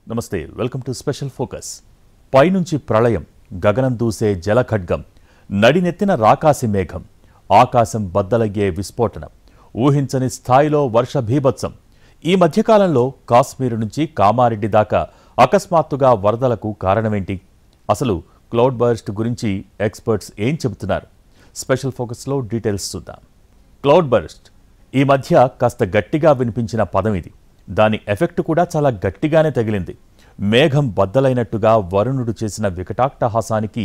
నమస్తే welcome to special focus. పైనుంచి ప్రళయం, గగనం దూసే జలఖడ్గం, నడినెత్తిన రాకాసి మేఘం, ఆకాశం బద్దలయ్యే విస్ఫోటనం, ఊహించని స్థాయిలో వర్ష భీభత్సం. ఈ మధ్యకాలంలో కాశ్మీర్ నుంచి కామారెడ్డి దాకా అకస్మాత్తుగా వరదలకు కారణమేంటి? అసలు క్లౌడ్ బర్స్ట్ గురించి ఎక్స్పర్ట్స్ ఏం చెబుతున్నారు? స్పెషల్ ఫోకస్లో డీటెయిల్స్ చూద్దాం. క్లౌడ్ బర్స్ట్ ఈ మధ్య కాస్త గట్టిగా వినిపించిన పదం ఇది. దాని ఎఫెక్ట్ కూడా చాలా గట్టిగానే తగిలింది. మేఘం బద్దలైనట్టుగా వరుణుడు చేసిన వికటాట్టహాసానికి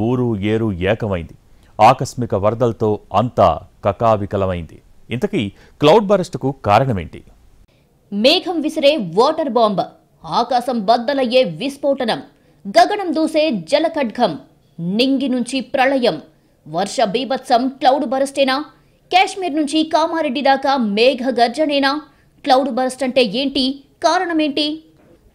ఊరు ఏరు ఏకమైంది. ఆకస్మిక వరదలతో అంతా కకావికలమైంది. ఇంతకీ క్లౌడ్ బరస్ట్కు కారణమేంటి? మేఘం విసిరే వాటర్ బాంబ్, ఆకాశం బద్దలయ్యే విస్ఫోటనం, గగనం దూసే జలఖడ్గం, నింగి నుంచి ప్రళయం, వర్ష బీభత్సం క్లౌడ్ బరస్టేనా? కాశ్మీర్ నుంచి కామారెడ్డి దాకా మేఘ గర్జనేనా? క్లౌడ్ బరస్ట్ అంటే ఏంటి? కారణమేంటి?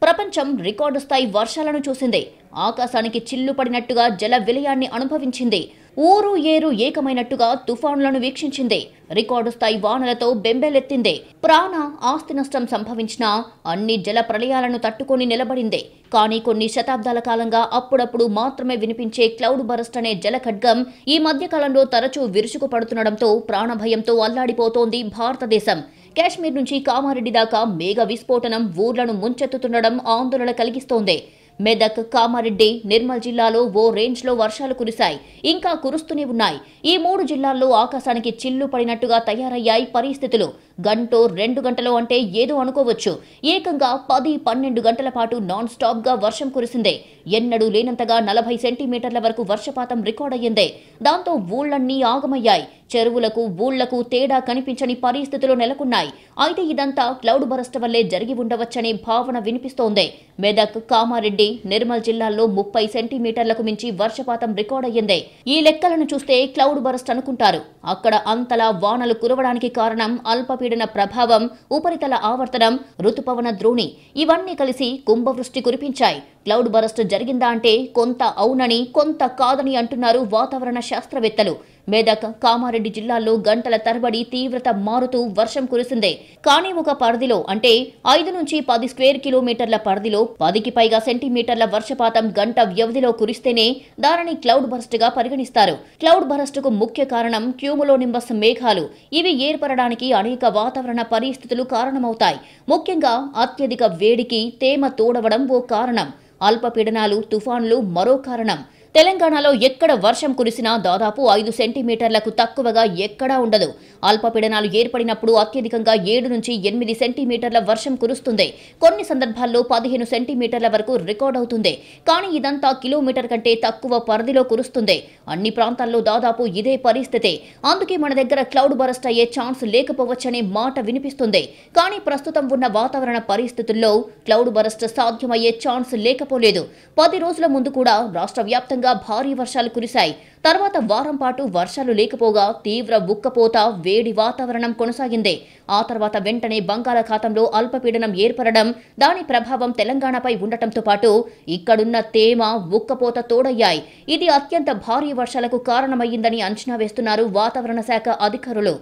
ప్రపంచం రికార్డు స్థాయి వర్షాలను చూసింది. ఆకాశానికి చిల్లు పడినట్టుగా జల విలయాన్ని అనుభవించింది. ఊరు ఏరు ఏకమైనట్టుగా తుఫానులను వీక్షించింది. రికార్డు స్థాయి వానలతో బెంబేలెత్తింది. ప్రాణ ఆస్తి నష్టం సంభవించినా అన్ని జల ప్రళయాలను తట్టుకొని నిలబడింది. కానీ కొన్ని శతాబ్దాల కాలంగా అప్పుడప్పుడు మాత్రమే వినిపించే క్లౌడ్ బరస్ట్ అనే జలఖడ్గం ఈ మధ్యకాలంలో తరచూ విరుచుకు పడుతుండటంతో ప్రాణభయంతో అల్లాడిపోతోంది భారతదేశం. కాశ్మీర్ నుంచి కామారెడ్డి దాకా మేఘ విస్ఫోటనం ఊర్లను ముంచెత్తుతుండడం ఆందోళన కలిగిస్తోంది. మెదక్, కామారెడ్డి, నిర్మల్ జిల్లాలో ఓ రేంజ్లో వర్షాలు కురిశాయి. ఇంకా కురుస్తూనే ఉన్నాయి. ఈ 3 జిల్లాల్లో ఆకాశానికి చిల్లు పడినట్టుగా తయారయ్యాయి పరిస్థితులు. గంటో 2 గంటలో అంటే ఏదో అనుకోవచ్చు. ఏకంగా 10-12 గంటల పాటు నాన్ స్టాప్ గా వర్షం కురిసింది. ఎన్నడూ లేనంతగా 40 సెంటీమీటర్ల వరకు వర్షపాతం రికార్డయ్యింది. దాంతో ఊళ్లన్నీ ఆగమయ్యాయి. చెరువులకు, ఊళ్లకు తేడా కనిపించని పరిస్థితులు నెలకొన్నాయి. అయితే ఇదంతా క్లౌడ్ బరస్ట్ వల్లే జరిగి ఉండవచ్చనే భావన వినిపిస్తోంది. మెదక్, కామారెడ్డి, నిర్మల్ జిల్లాల్లో 30 సెంటీమీటర్లకు మించి వర్షపాతం రికార్డయ్యింది. ఈ లెక్కలను చూస్తే క్లౌడ్ బరస్ట్ అనుకుంటారు. అక్కడ అంతలా వానలు కురవడానికి కారణం అల్పపీడన ప్రభావం, ఉపరితల ఆవర్తనం, రుతుపవన ద్రోణి ఇవన్నీ కలిసి కుంభవృష్టి కురిపించాయి. క్లౌడ్ బరస్ట్ జరిగిందా అంటే కొంత అవునని, కొంత కాదని అంటున్నారు వాతావరణ శాస్త్రవేత్తలు. మెదక్, కామారెడ్డి జిల్లాల్లో గంటల తరబడి తీవ్రత మారుతూ వర్షం కురిసింది. కానీ ఒక పరిధిలో అంటే 5 నుంచి 10 స్క్వేర్ కిలోమీటర్ల పరిధిలో 10కి పైగా సెంటీమీటర్ల వర్షపాతం గంట వ్యవధిలో కురిస్తేనే దానిని క్లౌడ్ బరస్ట్ గా పరిగణిస్తారు. క్లౌడ్ బరస్ట్ కు ముఖ్య కారణం క్యూములోనింబస్ మేఘాలు. ఇవి ఏర్పడడానికి అనేక వాతావరణ పరిస్థితులు కారణమవుతాయి. ముఖ్యంగా అత్యధిక వేడికి తేమ తోడవడం ఓ కారణం. అల్పపీడనాలు, తుఫాన్లు మరో కారణం. తెలంగాణలో ఎక్కడ వర్షం కురిసినా దాదాపు 5 సెంటీమీటర్లకు తక్కువగా ఎక్కడా ఉండదు. అల్పపీడనాలు ఏర్పడినప్పుడు అత్యధికంగా 7 నుంచి 8 సెంటీమీటర్ల వర్షం కురుస్తుంది. కొన్ని సందర్భాల్లో 15 సెంటీమీటర్ల వరకు రికార్డ్ అవుతుంది. కానీ ఇదంతా కిలోమీటర్ కంటే తక్కువ పరిధిలో కురుస్తుంది. అన్ని ప్రాంతాల్లో దాదాపు ఇదే పరిస్థితి. అందుకే మన దగ్గర క్లౌడ్ బరస్ట్ అయ్యే ఛాన్స్ లేకపోవచ్చనే మాట వినిపిస్తుంది. కానీ ప్రస్తుతం ఉన్న వాతావరణ పరిస్థితుల్లో క్లౌడ్ బరస్ట్ సాధ్యమయ్యే ఛాన్స్ లేకపోలేదు. 10 రోజుల ముందు కూడా రాష్ట్ర వ్యాప్తంగా భారీ వర్షాలు కురిశాయి. తర్వాత వారం పాటు వర్షాలు లేకపోగా తీవ్ర ఉక్కపోత, వేడి వాతావరణం కొనసాగింది. ఆ తర్వాత వెంటనే బంగాళాఖాతంలో అల్పపీడనం ఏర్పడడం, దాని ప్రభావం తెలంగాణపై ఉండటంతో పాటు ఇక్కడున్న తేమ, ఉక్కపోత తోడయ్యాయి. ఇది అత్యంత భారీ వర్షాలకు కారణమయ్యిందని అంచనా వేస్తున్నారు వాతావరణ శాఖ అధికారులు.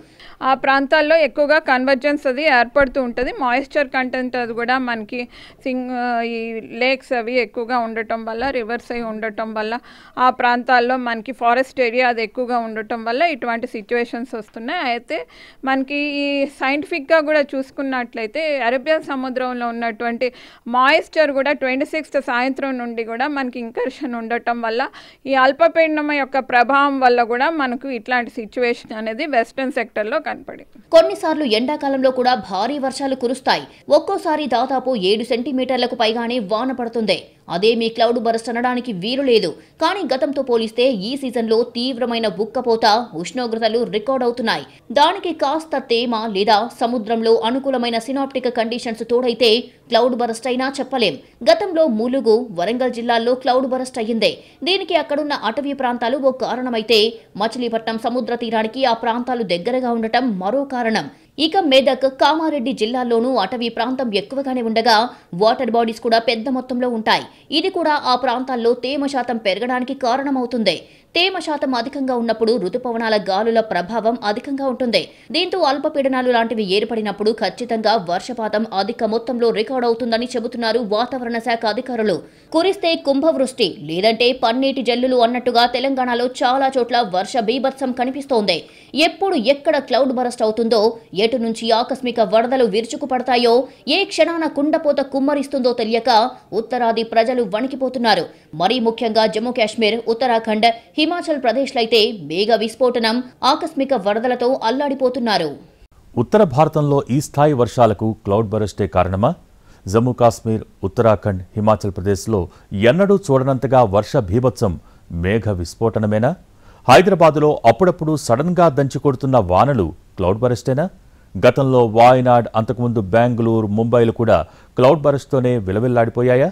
ఆ ప్రాంతాల్లో ఎక్కువగా కన్వర్జెన్స్ అది ఏర్పడుతూ ఉంటుంది. మాయిశ్చర్ కంటెంట్ అది కూడా మనకి ఈ లేక్స్ అవి ఎక్కువగా ఉండటం వల్ల, రివర్స్ అయి ఉండటం వల్ల, ఆ ప్రాంతాల్లో మనకి ఫారెస్ట్ ఏరియా అది ఎక్కువగా ఉండటం వల్ల ఇటువంటి సిచ్యువేషన్స్ వస్తున్నాయి. అయితే మనకి ఈ సైంటిఫిక్గా కూడా చూసుకున్నట్లయితే అరేబియన్ సముద్రంలో ఉన్నటువంటి మాయిశ్చర్ కూడా 26th సాయంత్రం నుండి కూడా మనకి ఇంకర్షన్ ఉండటం వల్ల, ఈ అల్పపీడనం యొక్క ప్రభావం వల్ల కూడా మనకు ఇట్లాంటి సిచ్యువేషన్ అనేది వెస్టర్న్ సెక్టర్లో కనపడింది. కొన్నిసార్లు ఎండాకాలంలో కూడా భారీ వర్షాలు కురుస్తాయి. ఒక్కోసారి దాదాపు 7 సెంటీమీటర్లకు పైగానే వాన పడుతుంది. అదేమీ క్లౌడ్ బరస్ట్ అనడానికి వీలు లేదు. కానీ గతంతో పోలిస్తే ఈ సీజన్లో తీవ్రమైన ఉక్కపోత, ఉష్ణోగ్రతలు రికార్డ్ అవుతున్నాయి. దానికి కాస్త తేమ లేదా సముద్రంలో అనుకూలమైన సినాప్టిక్ కండిషన్స్ తోడైతే క్లౌడ్ బరస్ట్ అయినా చెప్పలేం. గతంలో ములుగు, వరంగల్ జిల్లాల్లో క్లౌడ్ బరస్ట్ అయ్యింది. దీనికి అక్కడున్న అటవీ ప్రాంతాలు ఓ కారణమైతే మచిలీపట్నం సముద్ర తీరానికి ఆ ప్రాంతాలు దగ్గరగా ఉండటం మరో కారణం. ఇక మెదక్, కామారెడ్డి జిల్లాల్లోనూ అటవీ ప్రాంతం ఎక్కువగానే ఉండగా వాటర్ బాడీస్ కూడా పెద్ద మొత్తంలో ఉంటాయి. ఇది కూడా ఆ ప్రాంతాల్లో తేమ శాతం పెరగడానికి కారణమవుతుంది. తేమ శాతం అధికంగా ఉన్నప్పుడు రుతుపవనాల గాలుల ప్రభావం అధికంగా ఉంటుంది. దీంతో అల్పపీడనాలు లాంటివి ఏర్పడినప్పుడు ఖచ్చితంగా వర్షపాతం అధిక మొత్తంలో రికార్డ్ అవుతుందని చెబుతున్నారు వాతావరణ శాఖ అధికారులు. కురిస్తే కుంభవృష్టి లేదంటే పన్నీటి జల్లులు అన్నట్టుగా తెలంగాణలో చాలా చోట్ల వర్ష బీభత్సం కనిపిస్తోంది. ఎప్పుడు ఎక్కడ క్లౌడ్ బరస్ట్ అవుతుందో, ఎటు నుంచి ఆకస్మిక వరదలు విరుచుకుపడతాయో, ఏ క్షణాన కుండపోత కుమ్మరిస్తుందో తెలియక ఉత్తరాది ప్రజలు వణికిపోతున్నారు. మరీ ముఖ్యంగా జమ్మూ కాశ్మీర్, ఉత్తరాఖండ్, హిమాచల్ ప్రదేశ్లైతే మేఘ విస్ఫోటనం, ఆకస్మిక వరదలతో అల్లాడిపోతున్నారు. ఉత్తర భారతంలో ఈ స్థాయి వర్షాలకు క్లౌడ్ బరస్టే కారణమా? జమ్మూ కాశ్మీర్, ఉత్తరాఖండ్, హిమాచల్ ప్రదేశ్లో ఎన్నడూ చూడనంతగా వర్ష బీభత్సం మేఘ విస్ఫోటనమేనా? హైదరాబాదులో అప్పుడప్పుడు సడన్గా దంచికొడుతున్న వానలు క్లౌడ్ బరస్టేనా? గతంలో వాయనాడ్, అంతకుముందు బెంగళూరు, ముంబైలు కూడా క్లౌడ్ బరస్ట్తోనే విలవిల్లాడిపోయాయా?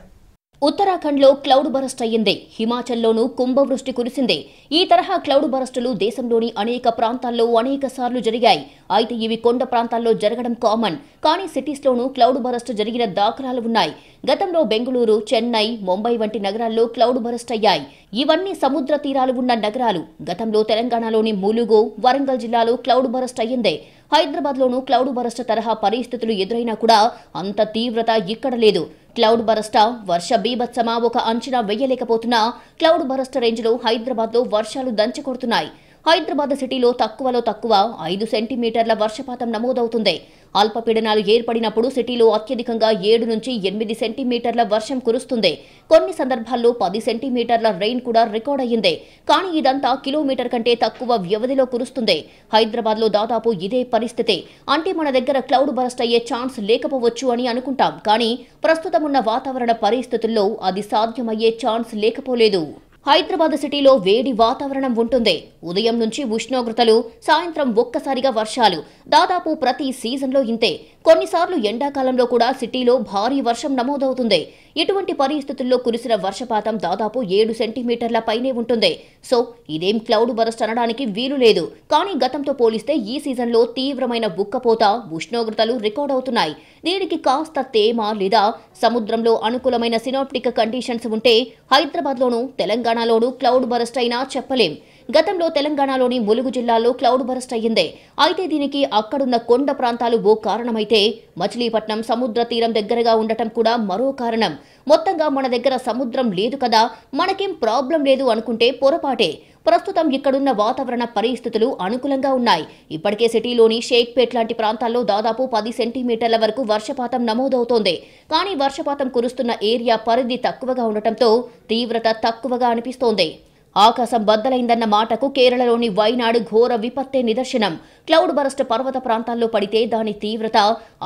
ఉత్తరాఖండ్లో క్లౌడ్ బరస్ట్ అయ్యింది. హిమాచల్లోనూ కుంభవృష్టి కురిసింది. ఈ తరహా క్లౌడ్ బరస్టులు దేశంలోని అనేక ప్రాంతాల్లో అనేక సార్లు జరిగాయి. అయితే ఇవి కొండ ప్రాంతాల్లో జరగడం కామన్. కానీ సిటీస్లోనూ క్లౌడ్ బరస్ట్ జరిగిన దాఖలాలు ఉన్నాయి. గతంలో బెంగళూరు, చెన్నై, ముంబై వంటి నగరాల్లో క్లౌడ్ బరస్ట్ అయ్యాయి. ఇవన్నీ సముద్ర తీరాలు ఉన్న నగరాలు. గతంలో తెలంగాణలోని ములుగు, వరంగల్ జిల్లాలో క్లౌడ్ బరస్ట్ అయ్యింది. హైదరాబాద్లోనూ క్లౌడ్ బరస్ట్ తరహా పరిస్థితులు ఎదురైనా కూడా అంత తీవ్రత ఇక్కడ లేదు. క్లౌడ్ బరస్టా, వర్ష బీభత్సమా ఒక అంచనా వెయ్యలేకపోతున్నా క్లౌడ్ బరస్ట్ రేంజ్లో హైదరాబాద్లో వర్షాలు దంచికొడుతున్నాయి. హైదరాబాద్ సిటీలో తక్కువలో తక్కువ 5 సెంటీమీటర్ల వర్షపాతం నమోదవుతుంది. అల్పపీడనాలు ఏర్పడినప్పుడు సిటీలో అత్యధికంగా 7 నుంచి 8 సెంటీమీటర్ల వర్షం కురుస్తుంది. కొన్ని సందర్భాల్లో 10 సెంటీమీటర్ల రెయిన్ కూడా రికార్డ్ అయ్యింది. కానీ ఇదంతా కిలోమీటర్ కంటే తక్కువ వ్యవధిలో కురుస్తుంది. హైదరాబాద్లో దాదాపు ఇదే పరిస్థితి. అంటే మన దగ్గర క్లౌడ్ బరస్ట్ అయ్యే ఛాన్స్ లేకపోవచ్చు అని అనుకుంటాం. కానీ ప్రస్తుతం ఉన్న వాతావరణ పరిస్థితుల్లో అది సాధ్యమయ్యే ఛాన్స్ లేకపోలేదు. హైదరాబాద్ సిటీలో వేడి వాతావరణం ఉంటుంది. ఉదయం నుంచి ఉష్ణోగ్రతలు, సాయంత్రం ఒక్కసారిగా వర్షాలు. దాదాపు ప్రతి సీజన్లో ఇంతే. కొన్నిసార్లు ఎండాకాలంలో కూడా సిటీలో భారీ వర్షం నమోదవుతుంది. ఇటువంటి పరిస్థితుల్లో కురిసిన వర్షపాతం దాదాపు 7 సెంటీమీటర్ల పైనే ఉంటుంది. సో ఇదేం క్లౌడ్ బరస్ట్ అనడానికి వీలు లేదు. కానీ గతంతో పోలిస్తే ఈ సీజన్లో తీవ్రమైన ఉక్కపోత, ఉష్ణోగ్రతలు రికార్డ్ అవుతున్నాయి. దీనికి కాస్త తేమ లేదా సముద్రంలో అనుకూలమైన సినాప్టిక్ కండిషన్స్ ఉంటే హైదరాబాద్లోనూ తెలంగాణలోనూ క్లౌడ్ బరస్ట్ అయినా చెప్పలేం. గతంలో తెలంగాణలోని ములుగు జిల్లాలో క్లౌడ్ బరస్ట్ అయ్యింది. అయితే దీనికి అక్కడున్న కొండ ప్రాంతాలు ఓ కారణమైతే మచిలీపట్నం సముద్ర తీరం దగ్గరగా ఉండటం కూడా మరో కారణం. మొత్తంగా మన దగ్గర సముద్రం లేదు కదా, మనకేం ప్రాబ్లం లేదు అనుకుంటే పొరపాటే. ప్రస్తుతం ఇక్కడున్న వాతావరణ పరిస్థితులు అనుకూలంగా ఉన్నాయి. ఇప్పటికే సిటీలోని షేక్పేట్ లాంటి ప్రాంతాల్లో దాదాపు 10 సెంటీమీటర్ల వరకు వర్షపాతం నమోదవుతోంది. కానీ వర్షపాతం కురుస్తున్న ఏరియా పరిధి తక్కువగా ఉండటంతో తీవ్రత తక్కువగా అనిపిస్తోంది. ఆకాశం బద్దలైందన్న మాటకు కేరళలోని వైనాడు ఘోర విపత్తే నిదర్శనం. క్లౌడ్ బరస్ట్ పర్వత ప్రాంతాల్లో పడితే దాని తీవ్రత,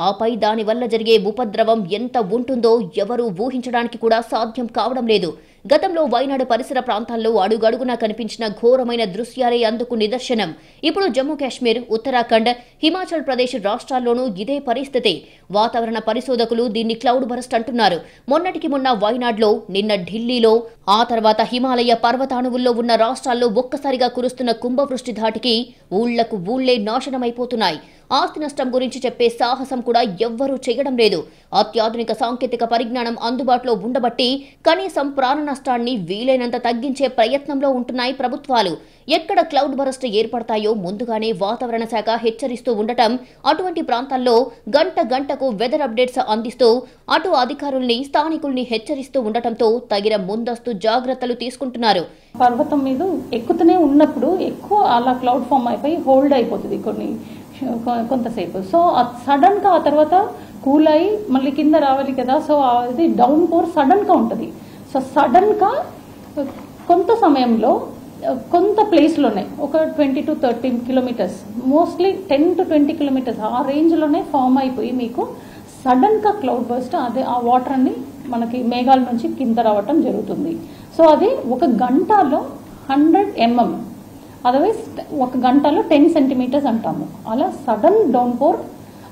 ఆపై దానివల్ల జరిగే ఉపద్రవం ఎంత ఉంటుందో ఎవరూ ఊహించడానికి కూడా సాధ్యం కావడం లేదు. గతంలో వైనాడు పరిసర ప్రాంతాల్లో అడుగడుగునా కనిపించిన ఘోరమైన దృశ్యాలే అందుకు నిదర్శనం. ఇప్పుడు జమ్మూ కాశ్మీర్, ఉత్తరాఖండ్, హిమాచల్ ప్రదేశ్ రాష్ట్రాల్లోనూ ఇదే పరిస్థితి. వాతావరణ పరిశోధకులు దీన్ని క్లౌడ్ బరస్ట్ అంటున్నారు. మొన్నటికి మొన్న వైనాడ్లో, నిన్న ఢిల్లీలో, ఆ తర్వాత హిమాలయ పర్వతాణువుల్లో ఉన్న రాష్ట్రాల్లో ఒక్కసారిగా కురుస్తున్న కుంభవృష్టి ధాటికి ఊళ్లకు ఊళ్లే నాశనమైపోతున్నాయి. ఆస్తి నష్టం గురించి చెప్పే సాహసం కూడా ఎవ్వరూ చేయడం లేదు. అత్యాధునిక సాంకేతిక పరిజ్ఞానం అందుబాటులో ఉండబట్టి కనీసం ప్రాణ నష్టాన్ని వీలైనంత తగ్గించే ప్రయత్నంలో ఉంటున్నాయి ప్రభుత్వాలు. ఎక్కడ క్లౌడ్ బరస్ట్ ఏర్పడతాయో ముందుగానే వాతావరణ శాఖ హెచ్చరిస్తూ ఉండటం, అటువంటి ప్రాంతాల్లో గంట గంటకు వెదర్ అప్డేట్స్ అందిస్తూ అటు అధికారుల్ని, స్థానికుల్ని హెచ్చరిస్తూ ఉండటంతో తగిన ముందస్తు జాగ్రత్తలు తీసుకుంటున్నారు. పర్వతం మీద ఎక్కుతూనే ఉన్నప్పుడు ఎక్కువ అలా క్లౌడ్ ఫామ్ అయిపోయి హోల్డ్ అయిపోతుంది కొంతసేపు. సో సడన్ గా ఆ తర్వాత కూల్ అయి మళ్ళీ కింద రావాలి కదా. సో అది డౌన్ పోర్ సడన్ గా ఉంటుంది. సో సడన్ గా కొంత సమయంలో కొంత ప్లేస్లోనే ఒక 20 to 30 kilometres, mostly 10 to 20 kilometres ఆ రేంజ్లోనే ఫామ్ అయిపోయి మీకు సడన్గా క్లౌడ్ బర్స్ట్, అదే ఆ వాటర్ అన్ని మనకి మేఘాల నుంచి కింద రావటం జరుగుతుంది. సో అది ఒక గంటలో 100 mm, అదర్వైజ్ ఒక గంటలో 10 సెంటీమీటర్స్ అంటాము. అలా సడన్ డౌన్ పోర్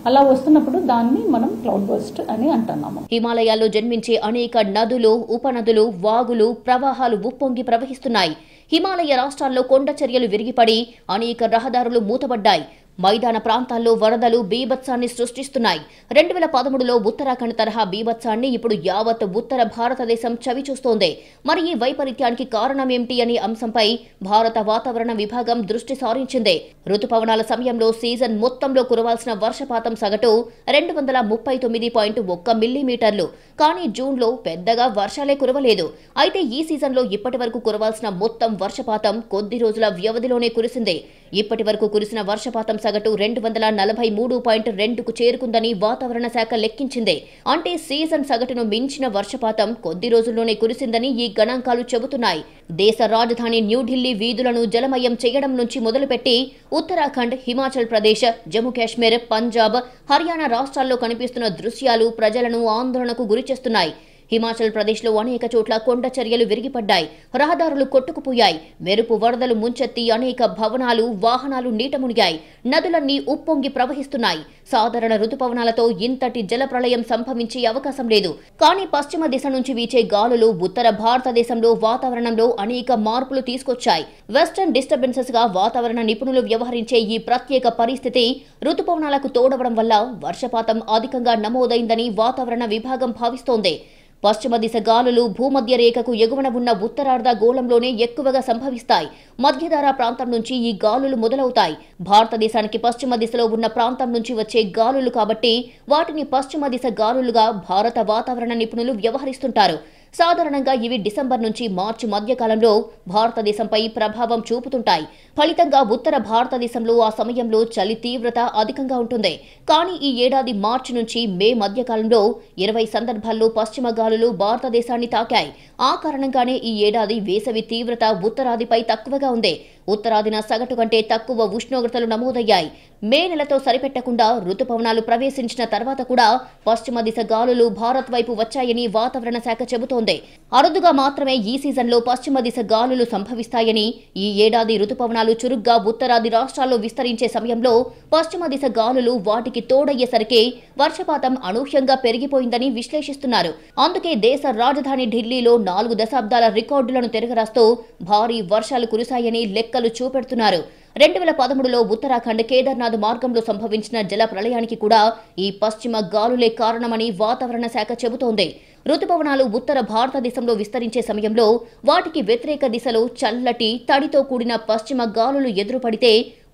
అలా వస్తున్నప్పుడు దాన్ని మనం క్లౌడ్ బర్స్ట్ అని అంటున్నాము. హిమాలయాల్లో జన్మించే అనేక నదులు, ఉపనదులు, వాగులు, ప్రవాహాలు ఉప్పొంగి ప్రవహిస్తున్నాయి. హిమాలయ రాష్ట్రాల్లో కొండ చర్యలు విరిగిపడి అనేక రహదారులు మూతబడ్డాయి. మైదాన ప్రాంతాల్లో వరదలు బీభత్సాన్ని సృష్టిస్తున్నాయి. 2013లో ఉత్తరాఖండ్ తరహా బీభత్సాన్ని ఇప్పుడు యావత్ ఉత్తర భారతదేశం చవిచూస్తోంది. మరి ఈ వైపరీత్యానికి కారణమేమిటి అనే అంశంపై భారత వాతావరణ విభాగం దృష్టి సారించింది. రుతుపవనాల సమయంలో సీజన్ మొత్తంలో కురవాల్సిన వర్షపాతం సగటు 239.1 మిల్లీమీటర్లు. కానీ జూన్లో పెద్దగా వర్షాలే కురవలేదు. అయితే ఈ సీజన్లో ఇప్పటి వరకు కురవాల్సిన మొత్తం వర్షపాతం కొద్ది రోజుల వ్యవధిలోనే కురిసింది. ఇప్పటి వరకు కురిసిన వర్షపాతం సగటు 243.2కు చేరుకుందని వాతావరణ శాఖ లెక్కించింది. అంటే సీజన్ సగటును మించిన వర్షపాతం కొద్ది రోజుల్లోనే కురిసిందని ఈ గణాంకాలు చెబుతున్నాయి. దేశ రాజధాని న్యూఢిల్లీ వీధులను జలమయం చేయడం నుంచి మొదలుపెట్టి ఉత్తరాఖండ్, హిమాచల్ ప్రదేశ్, జమ్మూ కాశ్మీర్, పంజాబ్, హర్యానా రాష్ట్రాల్లో కనిపిస్తున్న దృశ్యాలు ప్రజలను ఆందోళనకు గురిచేస్తున్నాయి. హిమాచల్ ప్రదేశ్లో అనేక చోట్ల కొండ చర్యలు విరిగిపడ్డాయి. రహదారులు కొట్టుకుపోయాయి. మెరుపు వరదలు ముంచెత్తి అనేక భవనాలు, వాహనాలు నీట మునిగాయి. నదులన్నీ ఉప్పొంగి ప్రవహిస్తున్నాయి. సాధారణ రుతుపవనాలతో ఇంతటి జల ప్రళయం సంభవించే అవకాశం లేదు. కానీ పశ్చిమ దిశ నుంచి వీచే గాలులు ఉత్తర భారతదేశంలో వాతావరణంలో అనేక మార్పులు తీసుకొచ్చాయి. వెస్టర్న్ డిస్టర్బెన్సెస్ గా వాతావరణ నిపుణులు వ్యవహరించే ఈ ప్రత్యేక పరిస్థితి రుతుపవనాలకు తోడవడం వల్ల వర్షపాతం అధికంగా నమోదైందని వాతావరణ విభాగం భావిస్తోంది. పశ్చిమ దిశ గాలులు భూమధ్య రేఖకు ఎగువన ఉన్న ఉత్తరార్ధ గోళంలోనే ఎక్కువగా సంభవిస్తాయి. మధ్యధరా ప్రాంతం నుంచి ఈ గాలులు మొదలవుతాయి. భారతదేశానికి పశ్చిమ దిశలో ఉన్న ప్రాంతం నుంచి వచ్చే గాలులు కాబట్టి వాటిని పశ్చిమ దిశ గాలులుగా భారత వాతావరణ నిపుణులు వ్యవహరిస్తుంటారు. సాధారణంగా ఇవి డిసెంబర్ నుంచి మార్చి మధ్యకాలంలో భారతదేశంపై ప్రభావం చూపుతుంటాయి. ఫలితంగా ఉత్తర భారతదేశంలో ఆ సమయంలో చలి తీవ్రత అధికంగా ఉంటుంది. కానీ ఈ ఏడాది మార్చి నుంచి మే మధ్యకాలంలో 20 సందర్భాల్లో పశ్చిమ గాలులు భారతదేశాన్ని తాకాయి. ఆ కారణంగానే ఈ ఏడాది వేసవి తీవ్రత ఉత్తరాదిపై తక్కువగా ఉంది. ఉత్తరాదిన సగటు కంటే తక్కువ ఉష్ణోగ్రతలు నమోదయ్యాయి. మే నెలతో సరిపెట్టకుండా రుతుపవనాలు ప్రవేశించిన తర్వాత కూడా పశ్చిమ దిశ గాలులు భారత్ వైపు వచ్చాయని వాతావరణ శాఖ చెబుతోంది. అరుదుగా మాత్రమే ఈ సీజన్లో పశ్చిమ దిశ గాలులు సంభవిస్తాయని, ఈ ఏడాది రుతుపవనాలు చురుగ్గా ఉత్తరాది రాష్ట్రాల్లో విస్తరించే సమయంలో పశ్చిమ దిశ గాలులు వాటికి తోడయ్యేసరికి వర్షపాతం అనూహ్యంగా పెరిగిపోయిందని విశ్లేషిస్తున్నారు. అందుకే దేశ రాజధాని ఢిల్లీలో 4 దశాబ్దాల రికార్డులను తిరగరాస్తూ భారీ వర్షాలు కురిశాయని లెక్కలు చూపెడుతున్నారు. 2013లో ఉత్తరాఖండ్ కేదార్నాథ్ మార్గంలో సంభవించిన జల ప్రళయానికి కూడా ఈ పశ్చిమ గాలులే కారణమని వాతావరణ శాఖ చెబుతోంది. రుతుపవనాలు ఉత్తర భారతదేశంలో విస్తరించే సమయంలో వాటికి వ్యతిరేక దిశలో చల్లటి తడితో కూడిన పశ్చిమ గాలులు ఎదురుపడితే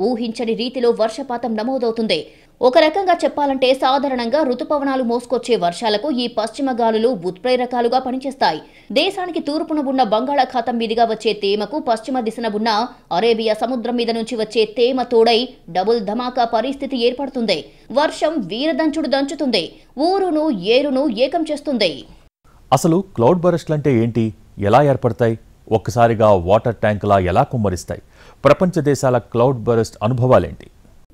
ఊహించని రీతిలో వర్షపాతం నమోదవుతుంది. ఒక రకంగా చెప్పాలంటే సాధారణంగా రుతుపవనాలు మోసుకొచ్చే వర్షాలకు ఈ పశ్చిమ గాలులు ఉత్ప్రేరకాలుగా పనిచేస్తాయి. దేశానికి తూర్పున ఉన్న బంగాళాఖాతం మీదుగా వచ్చే తేమకు పశ్చిమ దిశన ఉన్న అరేబియా సముద్రం మీద నుంచి వచ్చే తేమ తోడై డబుల్ ధమాకా పరిస్థితి ఏర్పడుతుంది. వర్షం వీరదంచుడు దంచుతుంది. ఊరును ఏరును ఏకం చేస్తుంది. అసలు క్లౌడ్ బరస్ట్లంటే ఏంటి? ఎలా ఏర్పడతాయి? ఒక్కసారిగా వాటర్ ట్యాంకులా ఎలా కుమ్మరిస్తాయి? ప్రపంచ దేశాల క్లౌడ్ బరస్ట్ అనుభవాలేంటి?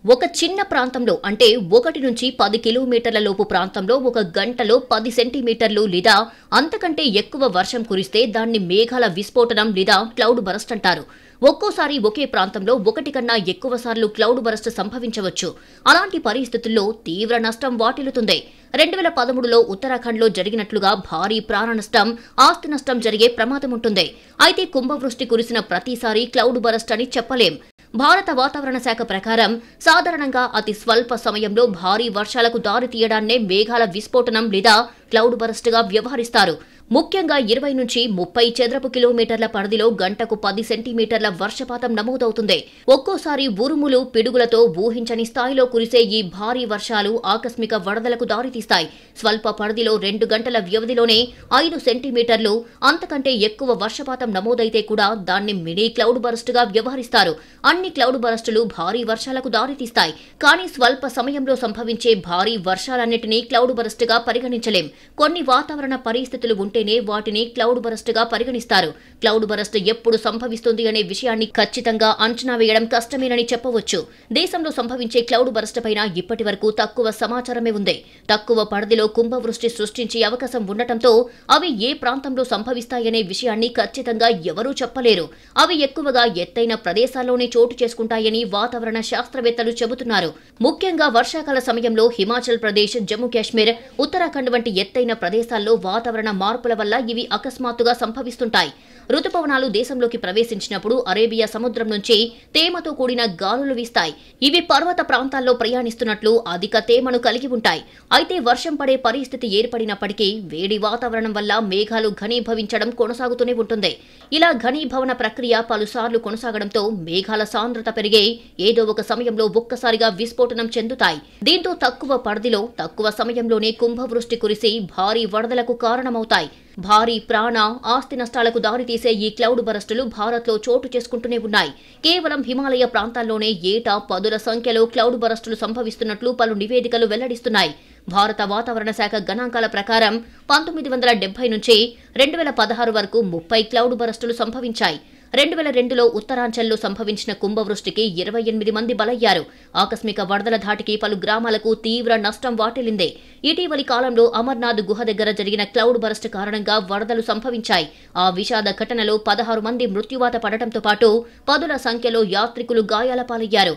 ఒక చిన్న ప్రాంతంలో అంటే 1 నుంచి 10 కిలోమీటర్ల లోపు ప్రాంతంలో ఒక గంటలో 10 సెంటీమీటర్లు లేదా అంతకంటే ఎక్కువ వర్షం కురిస్తే దాన్ని మేఘాల విస్ఫోటనం లేదా క్లౌడ్ బరస్ట్ అంటారు. ఒక్కోసారి ఒకే ప్రాంతంలో 1 కన్నా ఎక్కువ సార్లు క్లౌడ్ బరస్ట్ సంభవించవచ్చు. అలాంటి పరిస్థితుల్లో తీవ్ర నష్టం వాటిల్లుతుంది. 2013లో ఉత్తరాఖండ్లో జరిగినట్లుగా భారీ ప్రాణ నష్టం, ఆస్తి నష్టం జరిగే ప్రమాదం ఉంటుంది. అయితే కుంభవృష్టి కురిసిన ప్రతిసారి క్లౌడ్ బరస్ట్ అని చెప్పలేం. భారత వాతావరణ శాఖ ప్రకారం సాధారణంగా అతి స్వల్ప సమయంలో భారీ వర్షాలకు దారి తీయడాన్నే మేఘాల విస్ఫోటనం లేదా క్లౌడ్ బరస్ట్ గా వ్యవహరిస్తారు. ముఖ్యంగా 20 నుంచి 30 చదరపు కిలోమీటర్ల పరిధిలో గంటకు 10 సెంటీమీటర్ల వర్షపాతం నమోదవుతుంది. ఒక్కోసారి ఉరుములు, పిడుగులతో ఊహించని స్థాయిలో కురిసే ఈ భారీ వర్షాలు ఆకస్మిక వరదలకు దారితీస్తాయి. స్వల్ప పరిధిలో 2 గంటల వ్యవధిలోనే 5 సెంటీమీటర్లు అంతకంటే ఎక్కువ వర్షపాతం నమోదైతే కూడా దాన్ని మినీ క్లౌడ్ బరస్ట్ గా వ్యవహరిస్తారు. అన్ని క్లౌడ్ బరస్టులు భారీ వర్షాలకు దారితీస్తాయి. కానీ స్వల్ప సమయంలో సంభవించే భారీ వర్షాలన్నిటినీ క్లౌడ్ బరస్ట్ గా పరిగణించలేం. కొన్ని వాతావరణ పరిస్థితులు ఉంటేనే వాటిని క్లౌడ్ బరస్ట్ గా పరిగణిస్తారు. క్లౌడ్ బరస్ట్ ఎప్పుడు సంభవిస్తుంది అనే విషయాన్ని ఖచ్చితంగా అంచనా వేయడం కష్టమేనని చెప్పవచ్చు. దేశంలో సంభవించే క్లౌడ్ బరస్ట్ పైన ఇప్పటి వరకు తక్కువ సమాచారమే ఉంది. తక్కువ పరిధిలో కుంభవృష్టి సృష్టించే అవకాశం ఉండటంతో అవి ఏ ప్రాంతంలో సంభవిస్తాయనే విషయాన్ని ఖచ్చితంగా ఎవరూ చెప్పలేరు. అవి ఎక్కువగా ఎత్తైన ప్రదేశాల్లోనే చోటు చేసుకుంటాయని వాతావరణ శాస్త్రవేత్తలు చెబుతున్నారు. ముఖ్యంగా వర్షాకాల సమయంలో హిమాచల్ ప్రదేశ్, జమ్మూ కాశ్మీర్, ఉత్తరాఖండ్ వంటి ఎత్తైన ప్రదేశాల్లో వాతావరణ మార్పుల మార్పుల వల్ల ఇవి అకస్మాత్తుగా సంభవిస్తుంటాయి. రుతుపవనాలు దేశంలోకి ప్రవేశించినప్పుడు అరేబియా సముద్రం నుంచి తేమతో కూడిన గాలులు వీస్తాయి. ఇవి పర్వత ప్రాంతాల్లో ప్రయాణిస్తున్నట్లు అధిక తేమను కలిగి ఉంటాయి. అయితే వర్షం పడే పరిస్థితి ఏర్పడినప్పటికీ వేడి వాతావరణం వల్ల మేఘాలు ఘనీభవించడం కొనసాగుతూనే ఉంటుంది. ఇలా ఘనీభవన ప్రక్రియ పలుసార్లు కొనసాగడంతో మేఘాల సాంద్రత పెరిగే ఏదో ఒక సమయంలో ఒక్కసారిగా విస్ఫోటనం చెందుతాయి. దీంతో తక్కువ పరిధిలో తక్కువ సమయంలోనే కుంభవృష్టి కురిసి భారీ వరదలకు కారణమవుతాయి. భారీ ప్రాణ ఆస్తి నష్టాలకు దారితీసే ఈ క్లౌడ్ బరస్టులు భారత్లో చోటు చేసుకుంటూనే ఉన్నాయి. కేవలం హిమాలయ ప్రాంతాల్లోనే ఏటా పదుల సంఖ్యలో క్లౌడ్ బరస్టులు సంభవిస్తున్నట్లు పలు నివేదికలు వెల్లడిస్తున్నాయి. భారత వాతావరణ శాఖ గణాంకాల ప్రకారం 1970 నుంచి 2016 వరకు 30 క్లౌడ్ బరస్టులు సంభవించాయి. 2002లో ఉత్తరాంచల్లో సంభవించిన కుంభవృష్టికి 28 మంది బలయ్యారు. ఆకస్మిక వరదల ధాటికి పలు గ్రామాలకు తీవ్ర నష్టం వాటిల్లింది. ఇటీవలి కాలంలో అమర్నాథ్ గుహ దగ్గర జరిగిన క్లౌడ్ బరస్ట్ కారణంగా వరదలు సంభవించాయి. ఆ విషాద ఘటనలో 16 మంది మృత్యువాత పడటంతో పాటు పదుల సంఖ్యలో యాత్రికులు గాయాల పాలయ్యారు.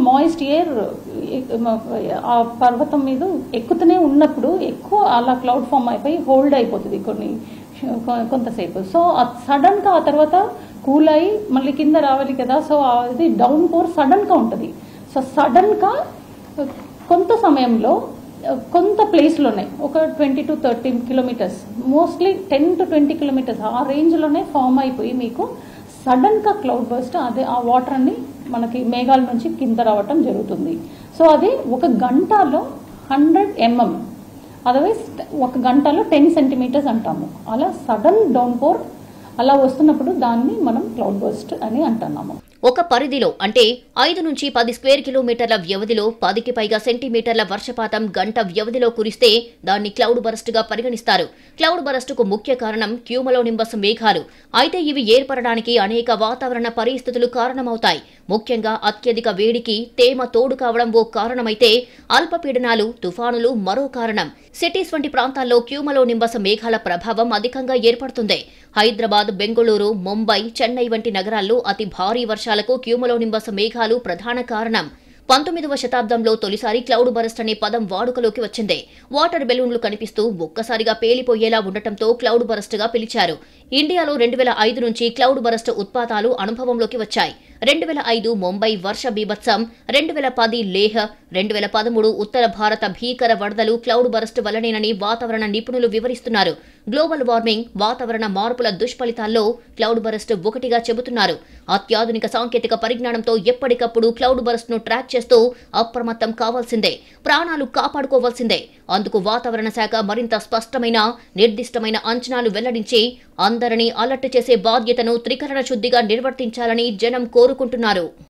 మాయిస్ట్ ఎయిర్ ఆ పర్వతం మీద ఎక్కుతూనే ఉన్నప్పుడు ఎక్కువ అలా క్లౌడ్ ఫామ్ అయిపోయి హోల్డ్ అయిపోతుంది కొంతసేపు. సో సడన్ గా ఆ తర్వాత కూల్ అయి మళ్ళీ కింద రావాలి కదా, సో అది డౌన్ పోర్ సడన్ గా ఉంటుంది. సో సడన్ గా కొంత సమయంలో కొంత ప్లేస్లోనే ఒక 20 to 30 kilometres, mostly 10 to 20 kilometres ఆ రేంజ్లోనే ఫామ్ అయిపోయి మీకు సడన్ గా క్లౌడ్ బర్స్ట్, అదే ఆ వాటర్ అన్ని మనకి మేఘాల నుంచి కింద రావటం జరుగుతుంది. సో అది ఒక గంటలో 100 mm, అదర్వైజ్ ఒక గంటలో 10 సెంటీమీటర్స్ అంటాము. అలా సడన్ డౌన్ పోర్ అలా వస్తున్నప్పుడు దాన్ని మనం క్లౌడ్ బర్స్ట్ అని అంటున్నాము. ఒక పరిధిలో అంటే 5 నుంచి 10 స్క్వేర్ కిలోమీటర్ల వ్యవధిలో 10కి పైగా సెంటీమీటర్ల వర్షపాతం గంట వ్యవధిలో కురిస్తే దాన్ని క్లౌడ్ బరస్ట్ గా పరిగణిస్తారు. క్లౌడ్ బరస్ట్ కు ముఖ్య కారణం క్యూములోనింబస్ మేఘాలు. అయితే ఇవి ఏర్పడడానికి అనేక వాతావరణ పరిస్థితులు కారణమవుతాయి. ముఖ్యంగా అత్యధిక వేడికి తేమ తోడు కావడం ఓ కారణమైతే అల్పపీడనాలు, తుఫానులు మరో కారణం. సిటీస్ వంటి ప్రాంతాల్లో క్యూములోనింబస్ మేఘాల ప్రభావం అధికంగా ఏర్పడుతుంది. హైదరాబాద్, బెంగళూరు, ముంబై, చెన్నై వంటి నగరాల్లో అతి భారీ వర్షాలకు క్యూములోనింబస్ మేఘాలు ప్రధాన కారణం. 19వ శతాబ్దంలో తొలిసారి క్లౌడ్ బరస్ట్ అనే పదం వాడుకలోకి వచ్చింది. వాటర్ బెలూన్లు కనిపిస్తూ ఒక్కసారిగా పేలిపోయేలా ఉండటంతో క్లౌడ్ బరస్ట్ గా పిలిచారు. ఇండియాలో 2005 నుంచి క్లౌడ్ బరస్ట్ ఉత్పాతాలు అనుభవంలోకి వచ్చాయి. 2005 ముంబై వర్ష బీభత్సం, 2010 లేహ్, 2013 ఉత్తర భారత భీకర వరదలు క్లౌడ్ బరస్ట్ వల్లనేనని వాతావరణ నిపుణులు వివరిస్తున్నారు. గ్లోబల్ వార్మింగ్, వాతావరణ మార్పుల దుష్ఫలితాల్లో క్లౌడ్ బరస్ట్ ఒకటిగా చెబుతున్నారు. అత్యాధునిక సాంకేతిక పరిజ్ఞానంతో ఎప్పటికప్పుడు క్లౌడ్ బరస్ట్ ను ట్రాక్ చేస్తూ అప్రమత్తం కావాల్సిందే, ప్రాణాలు కాపాడుకోవాల్సిందే. అందుకు వాతావరణ శాఖ మరింత స్పష్టమైన, నిర్దిష్టమైన అంచనాలు వెల్లడించి అందరినీ అలర్ట్ చేసే బాధ్యతను త్రికరణ శుద్ధిగా నిర్వర్తించాలని జనం కోరుకుంటున్నారు.